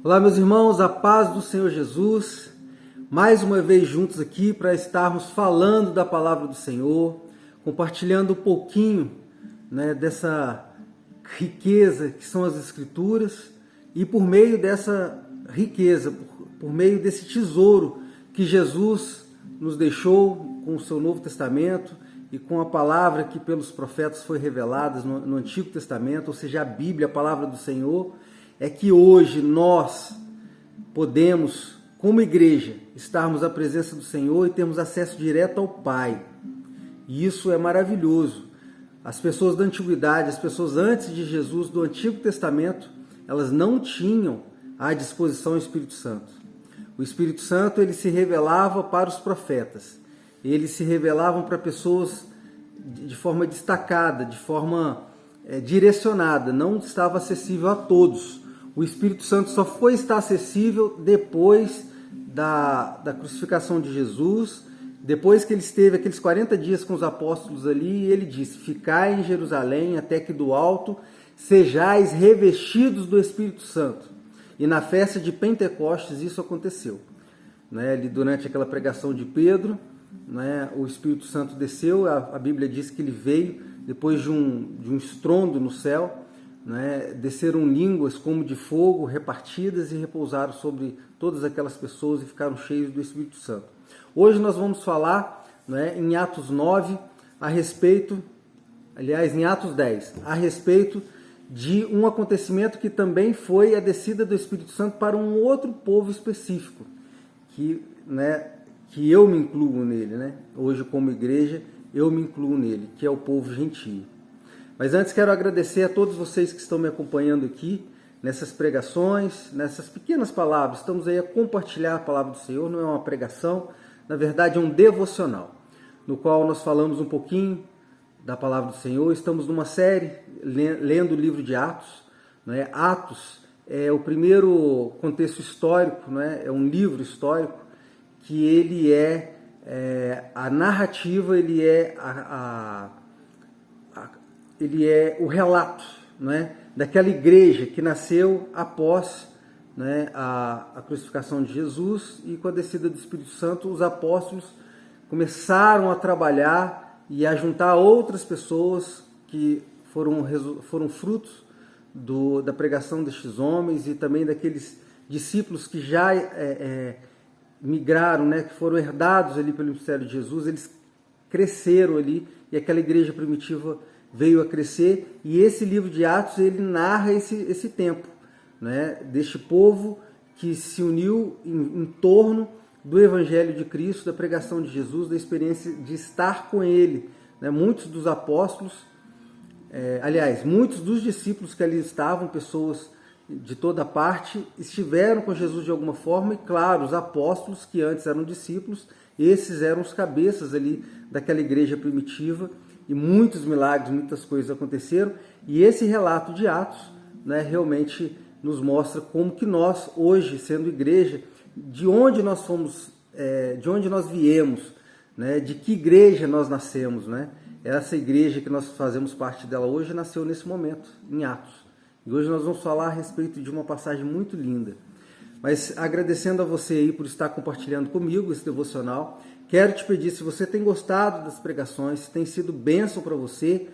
Olá, meus irmãos, a paz do Senhor Jesus. Mais uma vez juntos aqui para estarmos falando da palavra do Senhor, compartilhando um pouquinho, dessa riqueza que são as Escrituras e por meio dessa riqueza, por meio desse tesouro que Jesus nos deixou com o seu Novo Testamento e com a palavra que pelos profetas foi revelada no Antigo Testamento, ou seja, a Bíblia, a palavra do Senhor, é que hoje nós podemos, como igreja, estarmos à presença do Senhor e termos acesso direto ao Pai. E isso é maravilhoso. As pessoas da antiguidade, as pessoas antes de Jesus, do Antigo Testamento, elas não tinham à disposição o Espírito Santo. O Espírito Santo, ele se revelava para os profetas. Eles se revelavam para pessoas de forma destacada, de forma direcionada, não estava acessível a todos. O Espírito Santo só foi estar acessível depois da crucificação de Jesus, depois que ele esteve aqueles 40 dias com os apóstolos ali, e ele disse: ficai em Jerusalém até que do alto sejais revestidos do Espírito Santo. E na festa de Pentecostes isso aconteceu. Ali, durante aquela pregação de Pedro, o Espírito Santo desceu, a Bíblia diz que ele veio depois de um estrondo no céu, desceram línguas como de fogo repartidas e repousaram sobre todas aquelas pessoas e ficaram cheios do Espírito Santo. Hoje nós vamos falar em Atos 9 a respeito, aliás em Atos 10, a respeito de um acontecimento que também foi a descida do Espírito Santo para um outro povo específico, que eu me incluo nele, hoje como igreja eu me incluo nele, que é o povo gentio. Mas antes quero agradecer a todos vocês que estão me acompanhando aqui nessas pregações, nessas pequenas palavras. Estamos aí a compartilhar a palavra do Senhor, não é uma pregação, na verdade é um devocional, no qual nós falamos um pouquinho da palavra do Senhor. Estamos numa série lendo o livro de Atos. Atos é o primeiro contexto histórico, é um livro histórico que ele é a narrativa, ele é o relato daquela igreja que nasceu após a crucificação de Jesus, e com a descida do Espírito Santo os apóstolos começaram a trabalhar e a juntar outras pessoas que foram frutos da pregação destes homens e também daqueles discípulos que já migraram, que foram herdados ali pelo ministério de Jesus. Eles cresceram ali e aquela igreja primitiva veio a crescer, e esse livro de Atos ele narra esse tempo, deste povo que se uniu em torno do Evangelho de Cristo, da pregação de Jesus, da experiência de estar com Ele. Muitos dos apóstolos, muitos dos discípulos que ali estavam, pessoas de toda parte, estiveram com Jesus de alguma forma, e claro, os apóstolos que antes eram discípulos, esses eram os cabeças ali daquela igreja primitiva, e muitos milagres, muitas coisas aconteceram, e esse relato de Atos realmente nos mostra como que nós, hoje, sendo igreja, de onde nós fomos, de onde nós viemos, de que igreja nós nascemos. Essa igreja que nós fazemos parte dela hoje nasceu nesse momento, em Atos. E hoje nós vamos falar a respeito de uma passagem muito linda. Mas agradecendo a você aí por estar compartilhando comigo esse devocional, quero te pedir, se você tem gostado das pregações, se tem sido bênção para você,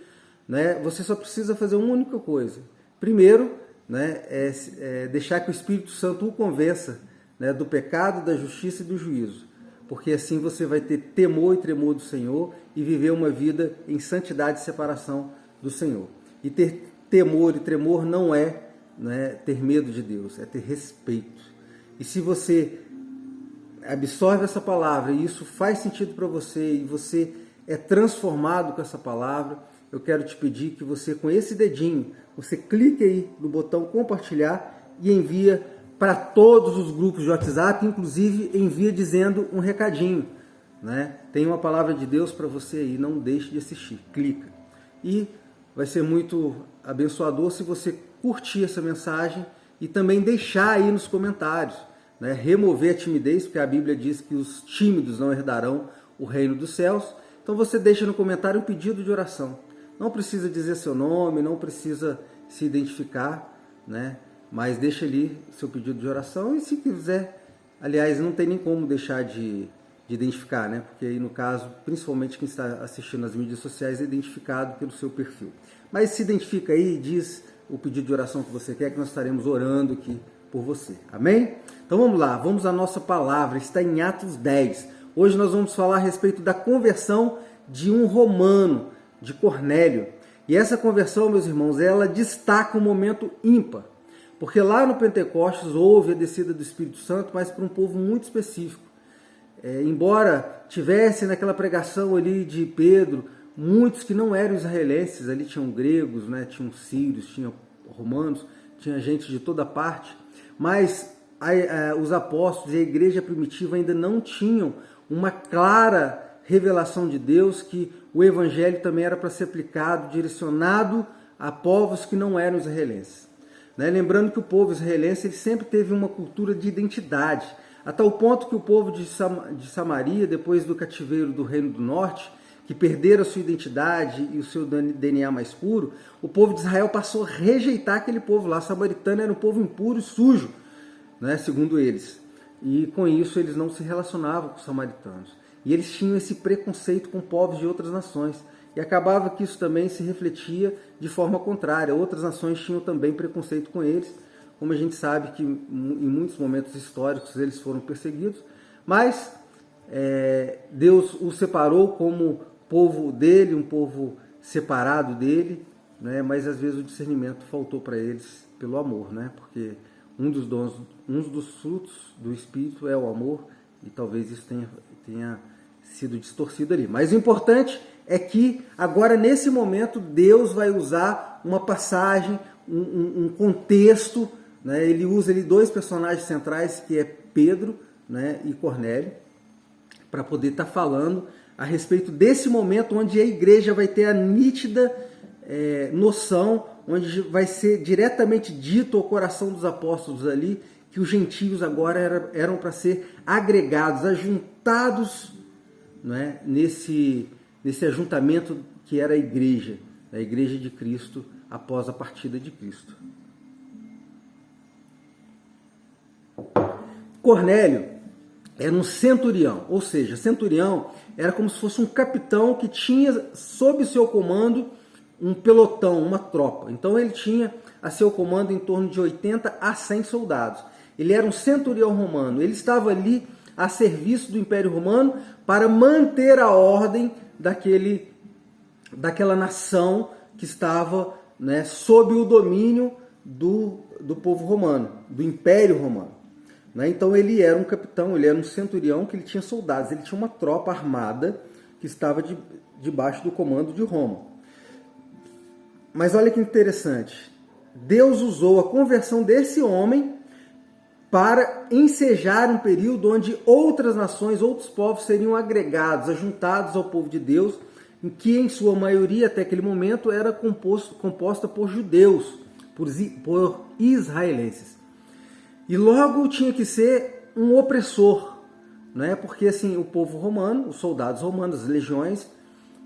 você só precisa fazer uma única coisa. Primeiro, deixar que o Espírito Santo o convença do pecado, da justiça e do juízo. Porque assim você vai ter temor e tremor do Senhor e viver uma vida em santidade e separação do Senhor. E ter temor e tremor não é ter medo de Deus, é ter respeito. E se você absorve essa palavra e isso faz sentido para você e você é transformado com essa palavra, eu quero te pedir que você, com esse dedinho, você clique aí no botão compartilhar e envia para todos os grupos de WhatsApp, inclusive envia dizendo um recadinho. Tem uma palavra de Deus para você aí, não deixe de assistir, clica. E vai ser muito abençoador se você curtir essa mensagem e também deixar aí nos comentários, remover a timidez, porque a Bíblia diz que os tímidos não herdarão o reino dos céus. Então você deixa no comentário um pedido de oração. Não precisa dizer seu nome, não precisa se identificar, mas deixa ali seu pedido de oração e se quiser, aliás, não tem nem como deixar de identificar, né? Porque aí no caso, principalmente quem está assistindo nas mídias sociais é identificado pelo seu perfil. Mas se identifica aí, diz o pedido de oração que você quer, que nós estaremos orando aqui por você. Amém? Então vamos lá, vamos à nossa palavra, está em Atos 10. Hoje nós vamos falar a respeito da conversão de um romano, de Cornélio. E essa conversão, meus irmãos, ela destaca um momento ímpar. Porque lá no Pentecostes houve a descida do Espírito Santo, mas para um povo muito específico. Embora tivesse naquela pregação ali de Pedro, muitos que não eram israelenses, ali tinham gregos, né, tinham sírios, tinham romanos, tinha gente de toda parte, mas os apóstolos e a igreja primitiva ainda não tinham uma clara revelação de Deus que o evangelho também era para ser aplicado, direcionado a povos que não eram israelenses. Lembrando que o povo israelense ele sempre teve uma cultura de identidade, a tal ponto que o povo de Samaria, depois do cativeiro do Reino do Norte, que perderam a sua identidade e o seu DNA mais puro, o povo de Israel passou a rejeitar aquele povo lá. Samaritano era um povo impuro e sujo, né, segundo eles. E com isso eles não se relacionavam com os samaritanos. E eles tinham esse preconceito com povos de outras nações. E acabava que isso também se refletia de forma contrária. Outras nações tinham também preconceito com eles. Como a gente sabe que em muitos momentos históricos eles foram perseguidos. Mas Deus os separou como povo dele, um povo separado dele, né? Mas às vezes o discernimento faltou para eles pelo amor, né? Porque um dos frutos do Espírito é o amor, e talvez isso tenha sido distorcido ali. Mas o importante é que agora nesse momento Deus vai usar uma passagem, um contexto, né? Ele usa ali dois personagens centrais, que é Pedro, né, e Cornélio, para poder estar falando a respeito desse momento onde a igreja vai ter a nítida noção, onde vai ser diretamente dito ao coração dos apóstolos ali, que os gentios agora eram para ser agregados, ajuntados, né, nesse ajuntamento que era a igreja de Cristo após a partida de Cristo. Cornélio era um centurião, ou seja, centurião era como se fosse um capitão que tinha sob seu comando um pelotão, uma tropa. Então ele tinha a seu comando em torno de 80 a 100 soldados. Ele era um centurião romano, ele estava ali a serviço do Império Romano para manter a ordem daquela nação que estava, né, sob o domínio do povo romano, do Império Romano. Então ele era um capitão, ele era um centurião que ele tinha soldados, ele tinha uma tropa armada que estava debaixo do comando de Roma. Mas olha que interessante, Deus usou a conversão desse homem para ensejar um período onde outras nações, outros povos seriam agregados, ajuntados ao povo de Deus, em que em sua maioria até aquele momento era composta por judeus, por israelenses. E logo tinha que ser um opressor, né? Porque assim, o povo romano, os soldados romanos, as legiões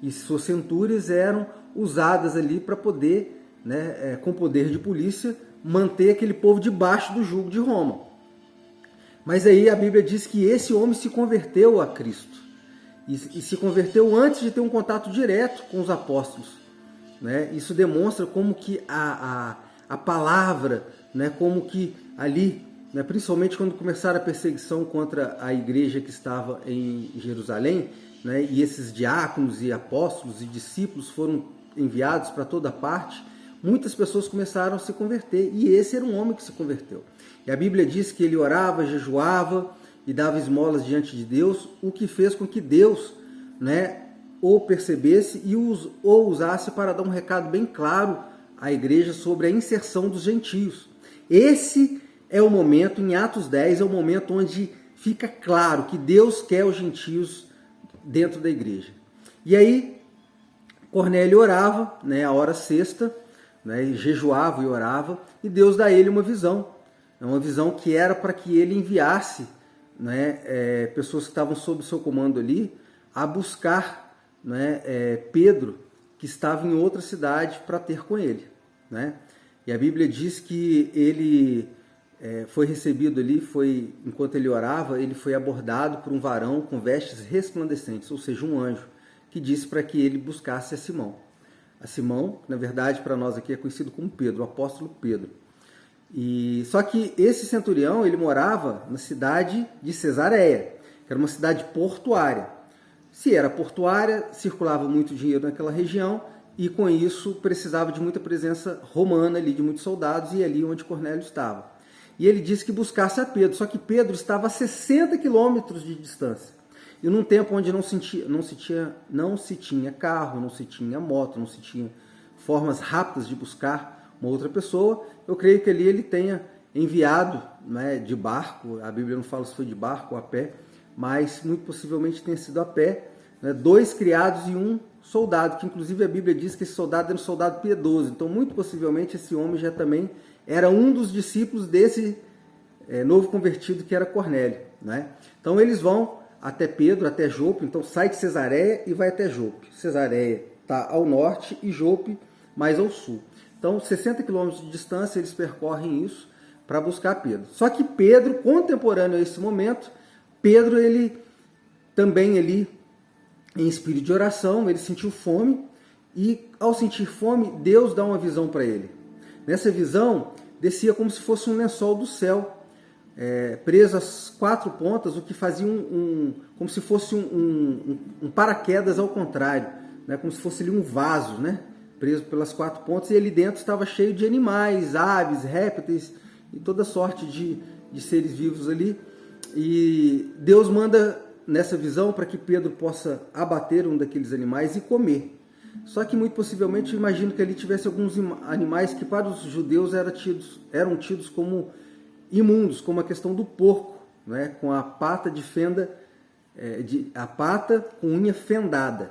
e suas centúrias eram usadas ali para poder, né, com poder de polícia, manter aquele povo debaixo do jugo de Roma. Mas aí a Bíblia diz que esse homem se converteu a Cristo. E se converteu antes de ter um contato direto com os apóstolos, né? Isso demonstra como que a palavra, né, como que ali, né, principalmente quando começaram a perseguição contra a igreja que estava em Jerusalém, né, e esses diáconos e apóstolos e discípulos foram enviados para toda parte, muitas pessoas começaram a se converter, e esse era um homem que se converteu. E a Bíblia diz que ele orava, jejuava e dava esmolas diante de Deus, o que fez com que Deus, né, o percebesse e o usasse para dar um recado bem claro à igreja sobre a inserção dos gentios. Esse é o momento, em Atos 10, é o momento onde fica claro que Deus quer os gentios dentro da igreja. E aí, Cornélio orava, né, a hora sexta, né, e jejuava e orava, e Deus dá a ele uma visão que era para que ele enviasse, né, pessoas que estavam sob seu comando ali, a buscar, né, Pedro, que estava em outra cidade, para ter com ele, né? E a Bíblia diz que ele foi recebido ali, enquanto ele orava, ele foi abordado por um varão com vestes resplandecentes, ou seja, um anjo, que disse para que ele buscasse a Simão. A Simão, na verdade, para nós aqui é conhecido como Pedro, o apóstolo Pedro. Só que esse centurião, ele morava na cidade de Cesareia, que era uma cidade portuária. Se era portuária, circulava muito dinheiro naquela região e com isso precisava de muita presença romana ali, de muitos soldados, e ali onde Cornélio estava. E ele disse que buscasse a Pedro, só que Pedro estava a 60 quilômetros de distância. E num tempo onde não se tinha carro, não se tinha moto, não se tinha formas rápidas de buscar uma outra pessoa, eu creio que ali ele tenha enviado, né, de barco, a Bíblia não fala se foi de barco ou a pé, mas muito possivelmente tenha sido a pé, né, 2 criados e um soldado, que inclusive a Bíblia diz que esse soldado era um soldado piedoso, então muito possivelmente esse homem já também era um dos discípulos desse novo convertido que era Cornélio, né? Então eles vão até Pedro, até Jope, então sai de Cesareia e vai até Jope. Cesareia está ao norte e Jope mais ao sul. Então 60 quilômetros de distância eles percorrem isso para buscar Pedro. Só que Pedro, contemporâneo a esse momento, Pedro ele também ali em espírito de oração, ele sentiu fome e ao sentir fome Deus dá uma visão para ele. Nessa visão descia como se fosse um lençol do céu, preso às 4 pontas, o que fazia como se fosse um paraquedas ao contrário, né? Como se fosse ali um vaso, né? Preso pelas 4 pontas, e ali dentro estava cheio de animais, aves, répteis e toda sorte de seres vivos ali. E Deus manda nessa visão para que Pedro possa abater um daqueles animais e comer. Só que muito possivelmente eu imagino que ali tivesse alguns animais que para os judeus eram tidos como imundos, como a questão do porco, né? Com a pata de fenda, a pata com unha fendada,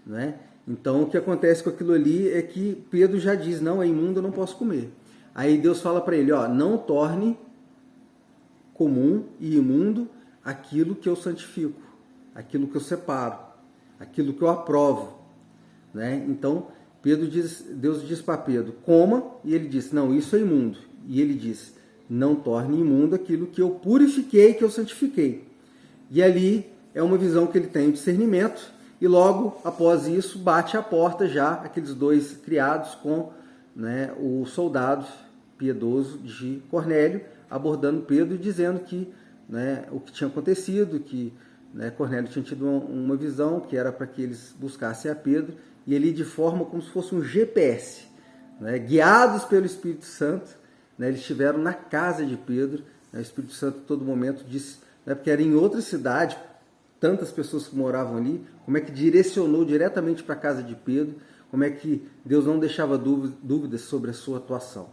né? Então o que acontece com aquilo ali é que Pedro já diz, não, é imundo, eu não posso comer. Aí Deus fala para ele, não torne comum e imundo aquilo que eu santifico, aquilo que eu separo, aquilo que eu aprovo, né? Então Deus diz para Pedro, coma, e ele diz, não, isso é imundo. E ele diz, não torne imundo aquilo que eu purifiquei, que eu santifiquei. E ali é uma visão que ele tem, um discernimento, e logo após isso bate à porta já aqueles 2 criados com, né, o soldado piedoso de Cornélio, abordando Pedro e dizendo que, né, o que tinha acontecido, que, né, Cornélio tinha tido uma visão que era para que eles buscassem a Pedro, e ele de forma como se fosse um GPS, né, guiados pelo Espírito Santo, né, eles estiveram na casa de Pedro, né, o Espírito Santo a todo momento disse, né, porque era em outra cidade, tantas pessoas que moravam ali, como é que direcionou diretamente para a casa de Pedro, como é que Deus não deixava dúvidas sobre a sua atuação.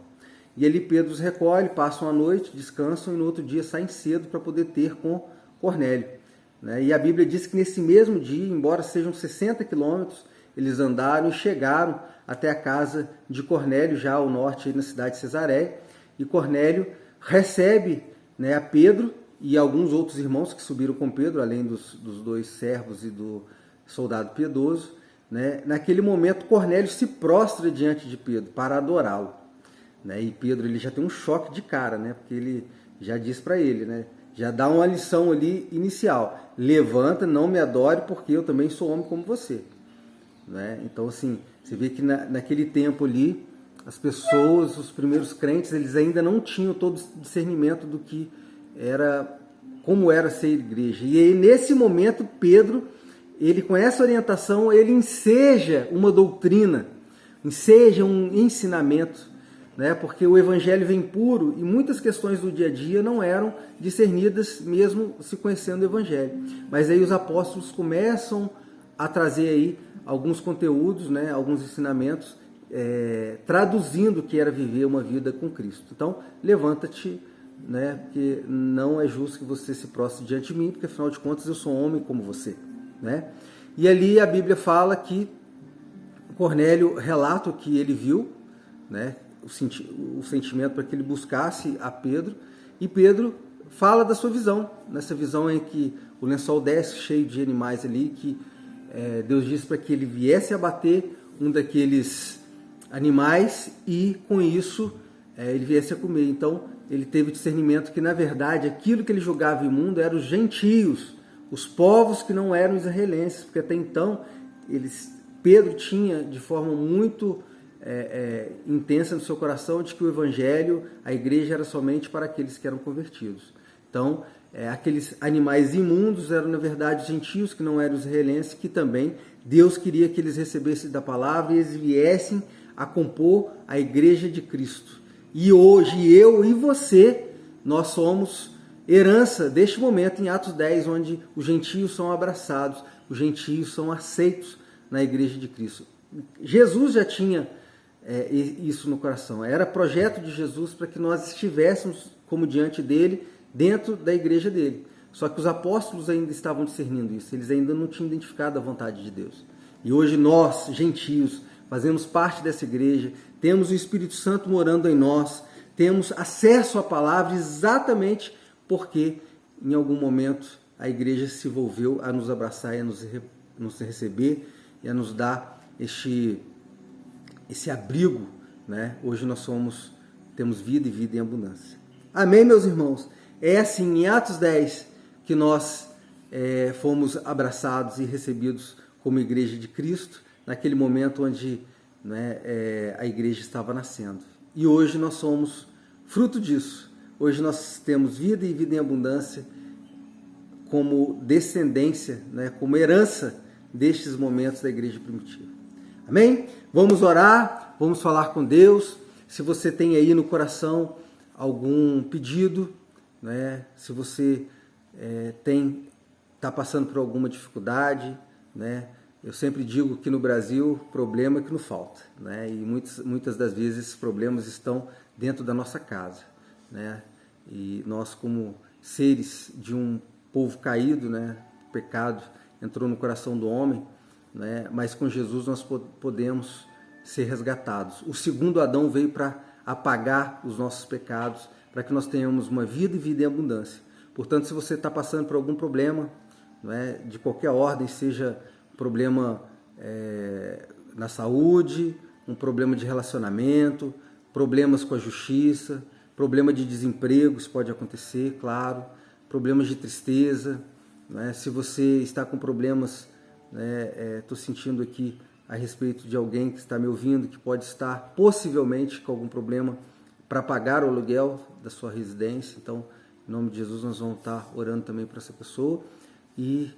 E ali Pedro os recolhe, passam a noite, descansam e no outro dia saem cedo para poder ter com Cornélio, né? E a Bíblia diz que nesse mesmo dia, embora sejam 60 quilômetros, eles andaram e chegaram até a casa de Cornélio, já ao norte, na cidade de Cesareia, e Cornélio recebe, né, a Pedro e alguns outros irmãos que subiram com Pedro, além dos 2 servos e do soldado piedoso, né? Naquele momento, Cornélio se prostra diante de Pedro para adorá-lo, né? E Pedro ele já tem um choque de cara, né? Porque ele já diz para ele, né? Já dá uma lição ali inicial. Levanta, não me adore, porque eu também sou homem como você, né? Então, assim, você vê que naquele tempo ali, as pessoas, os primeiros crentes, eles ainda não tinham todo o discernimento do que era, como era ser igreja. E aí, nesse momento, Pedro, ele com essa orientação, ele enseja uma doutrina, enseja um ensinamento, né? Porque o evangelho vem puro e muitas questões do dia a dia não eram discernidas mesmo se conhecendo o evangelho. Mas aí os apóstolos começam a trazer aí alguns conteúdos, né? Alguns ensinamentos, traduzindo o que era viver uma vida com Cristo. Então, levanta-te, né? Porque não é justo que você se prostre diante de mim, porque afinal de contas eu sou homem como você, né? E ali a Bíblia fala que Cornélio relata o que ele viu, né? O sentimento para que ele buscasse a Pedro, e Pedro fala da sua visão, nessa visão em que o lençol desce cheio de animais ali, que Deus disse para que ele viesse abater um daqueles animais e com isso ele viesse a comer. Então ele teve discernimento que na verdade aquilo que ele julgava imundo eram os gentios, os povos que não eram israelenses, porque até então Pedro tinha de forma muito intensa no seu coração de que o evangelho, a igreja era somente para aqueles que eram convertidos. Então aqueles animais imundos eram na verdade gentios que não eram israelenses, que também Deus queria que eles recebessem da palavra e eles viessem a compor a igreja de Cristo. E hoje eu e você, nós somos herança deste momento em Atos 10, onde os gentios são abraçados, os gentios são aceitos na igreja de Cristo. Jesus já tinha isso no coração, era projeto de Jesus para que nós estivéssemos como diante dele, dentro da igreja dele. Só que os apóstolos ainda estavam discernindo isso, eles ainda não tinham identificado a vontade de Deus. E hoje nós, gentios, fazemos parte dessa igreja, temos o Espírito Santo morando em nós, temos acesso à palavra exatamente porque em algum momento a igreja se envolveu a nos abraçar e a nos receber e a nos dar esse abrigo, né? Hoje nós temos vida e vida em abundância. Amém, meus irmãos? É assim, em Atos 10, que nós fomos abraçados e recebidos como igreja de Cristo, naquele momento onde a igreja estava nascendo. E hoje nós somos fruto disso. Hoje nós temos vida e vida em abundância como descendência, como herança destes momentos da igreja primitiva. Amém? Vamos orar, vamos falar com Deus. Se você tem aí no coração algum pedido, se você está passando por alguma dificuldade, eu sempre digo que no Brasil o problema é que não falta, e muitas das vezes esses problemas estão dentro da nossa casa, e nós, como seres de um povo caído, o pecado entrou no coração do homem, mas com Jesus nós podemos ser resgatados. O segundo Adão veio para apagar os nossos pecados, para que nós tenhamos uma vida e vida em abundância. Portanto, se você está passando por algum problema, de qualquer ordem, seja problema na saúde, um problema de relacionamento, problemas com a justiça, problema de desemprego, isso pode acontecer, claro, problemas de tristeza, se você está com problemas, estou sentindo aqui a respeito de alguém que está me ouvindo, que pode estar possivelmente com algum problema para pagar o aluguel da sua residência. Então, em nome de Jesus, nós vamos estar orando também para essa pessoa e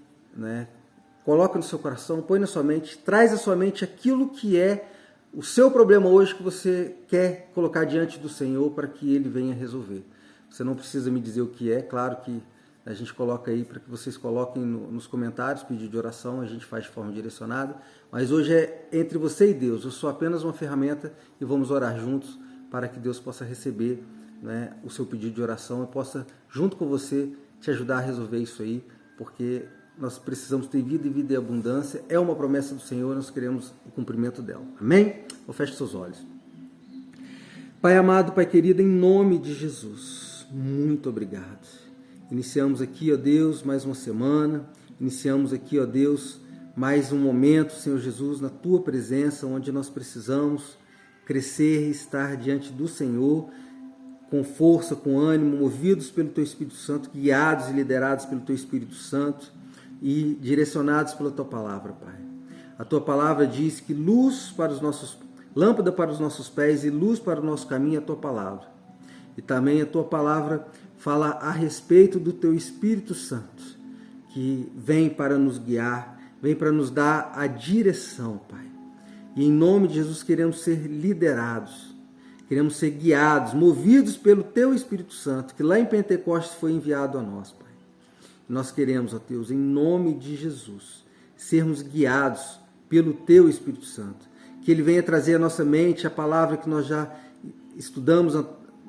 coloca no seu coração, põe na sua mente, traz à sua mente aquilo que é o seu problema hoje que você quer colocar diante do Senhor para que Ele venha resolver. Você não precisa me dizer o que é, claro que a gente coloca aí para que vocês coloquem nos comentários, pedido de oração, a gente faz de forma direcionada, mas hoje é entre você e Deus, eu sou apenas uma ferramenta e vamos orar juntos para que Deus possa receber o seu pedido de oração e possa, junto com você, te ajudar a resolver isso aí, porque nós precisamos ter vida e vida em abundância, é uma promessa do Senhor, nós queremos o cumprimento dela. Amém? Ou feche seus olhos. Pai amado, Pai querido, em nome de Jesus, muito obrigado. Iniciamos aqui, ó Deus, mais uma semana, iniciamos aqui, ó Deus, mais um momento, Senhor Jesus, na Tua presença, onde nós precisamos crescer e estar diante do Senhor, com força, com ânimo, movidos pelo Teu Espírito Santo, guiados e liderados pelo Teu Espírito Santo e direcionados pela Tua palavra, Pai. A Tua palavra diz que lâmpada para os nossos pés e luz para o nosso caminho é a Tua palavra. E também a Tua palavra fala a respeito do Teu Espírito Santo, que vem para nos guiar, vem para nos dar a direção, Pai. E em nome de Jesus queremos ser liderados, queremos ser guiados, movidos pelo Teu Espírito Santo, que lá em Pentecostes foi enviado a nós, Pai. E nós queremos, ó Deus, em nome de Jesus, sermos guiados pelo Teu Espírito Santo, que Ele venha trazer à nossa mente a palavra que nós já estudamos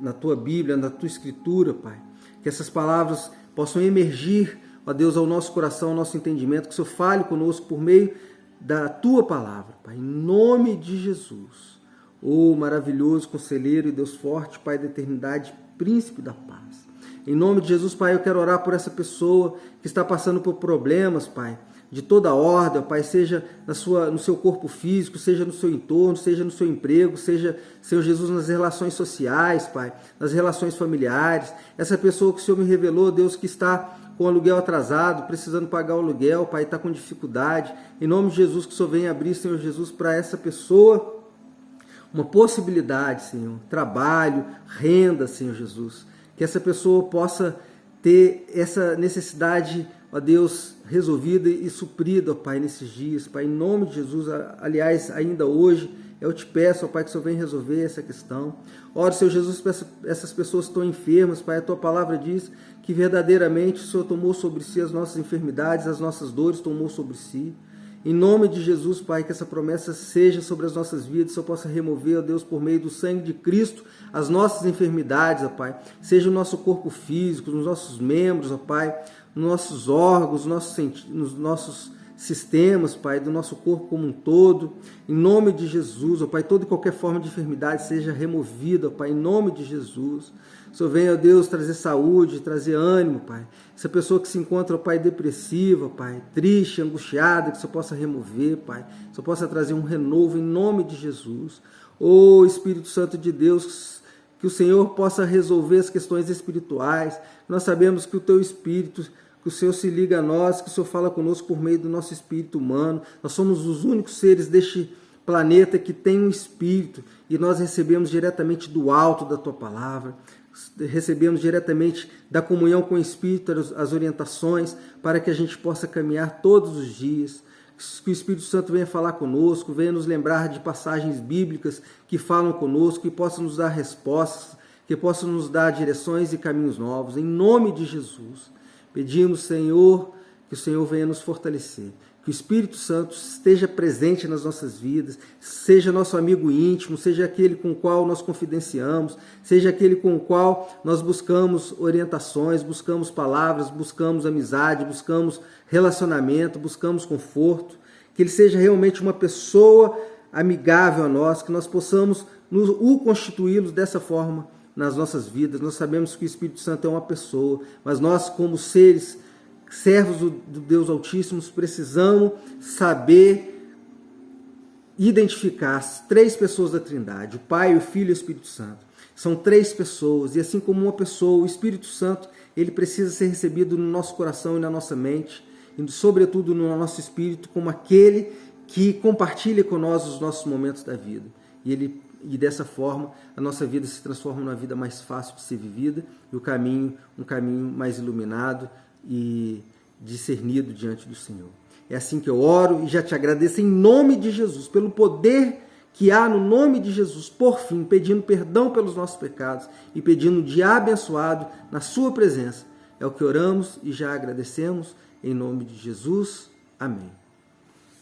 na Tua Bíblia, na Tua Escritura, Pai. Que essas palavras possam emergir, ó Deus, ao nosso coração, ao nosso entendimento, que o Senhor fale conosco por meio da Tua palavra, Pai, em nome de Jesus. Ó maravilhoso Conselheiro e Deus forte, Pai da eternidade, Príncipe da paz. Em nome de Jesus, Pai, eu quero orar por essa pessoa que está passando por problemas, Pai, de toda ordem, ó Pai, seja no seu corpo físico, seja no seu entorno, seja no seu emprego, seja, Senhor Jesus, nas relações sociais, Pai, nas relações familiares. Essa pessoa que o Senhor me revelou, Deus, que está com o aluguel atrasado, precisando pagar o aluguel, Pai, está com dificuldade. Em nome de Jesus, que o Senhor venha abrir, Senhor Jesus, para essa pessoa uma possibilidade, Senhor, trabalho, renda, Senhor Jesus. Que essa pessoa possa ter essa necessidade, ó Deus, resolvida e suprida, ó Pai, nesses dias, Pai, em nome de Jesus. Aliás, ainda hoje, eu te peço, ó Pai, que o Senhor venha resolver essa questão. Oro, Senhor Jesus, para essas pessoas que estão enfermas, Pai, a Tua palavra diz que verdadeiramente o Senhor tomou sobre si as nossas enfermidades, as nossas dores tomou sobre si. Em nome de Jesus, Pai, que essa promessa seja sobre as nossas vidas, que o Senhor possa remover, ó Deus, por meio do sangue de Cristo, as nossas enfermidades, ó Pai. Seja o nosso corpo físico, nos nossos membros, ó Pai, nos nossos órgãos, nos nossos sistemas, Pai, do nosso corpo como um todo. Em nome de Jesus, ó Pai, toda e qualquer forma de enfermidade seja removida, ó Pai, em nome de Jesus. O Senhor venha, ó Deus, trazer saúde, trazer ânimo, Pai. Essa pessoa que se encontra, ó Pai, depressiva, Pai, triste, angustiada, que o Senhor possa remover, Pai. Que o Senhor possa trazer um renovo em nome de Jesus. Ô Espírito Santo de Deus, que o Senhor possa resolver as questões espirituais. Nós sabemos que o Teu Espírito, que o Senhor se liga a nós, que o Senhor fala conosco por meio do nosso espírito humano. Nós somos os únicos seres deste planeta que tem um espírito e nós recebemos diretamente do alto da Tua palavra. Recebemos diretamente da comunhão com o Espírito as orientações para que a gente possa caminhar todos os dias. Que o Espírito Santo venha falar conosco, venha nos lembrar de passagens bíblicas que falam conosco, que possam nos dar respostas, que possam nos dar direções e caminhos novos. Em nome de Jesus, pedimos, Senhor, que o Senhor venha nos fortalecer. Que o Espírito Santo esteja presente nas nossas vidas, seja nosso amigo íntimo, seja aquele com o qual nós confidenciamos, seja aquele com o qual nós buscamos orientações, buscamos palavras, buscamos amizade, buscamos relacionamento, buscamos conforto. Que ele seja realmente uma pessoa amigável a nós, que nós possamos o constituí-los dessa forma nas nossas vidas. Nós sabemos que o Espírito Santo é uma pessoa, mas nós, como seres servos do Deus Altíssimo, precisamos saber identificar as três pessoas da Trindade, o Pai, o Filho e o Espírito Santo. São três pessoas, e assim como uma pessoa, o Espírito Santo, ele precisa ser recebido no nosso coração e na nossa mente, e sobretudo no nosso espírito, como aquele que compartilha com nós os nossos momentos da vida. E dessa forma, a nossa vida se transforma numa vida mais fácil de ser vivida, e um caminho mais iluminado e discernido diante do Senhor. É assim que eu oro e já te agradeço em nome de Jesus, pelo poder que há no nome de Jesus, por fim, pedindo perdão pelos nossos pecados e pedindo um dia abençoado na sua presença. É o que oramos e já agradecemos em nome de Jesus. Amém.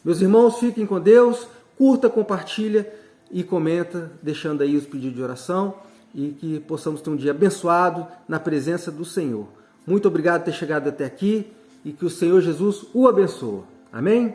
Meus irmãos, fiquem com Deus, curta, compartilha e comenta, deixando aí os pedidos de oração e que possamos ter um dia abençoado na presença do Senhor. Muito obrigado por ter chegado até aqui e que o Senhor Jesus o abençoe. Amém?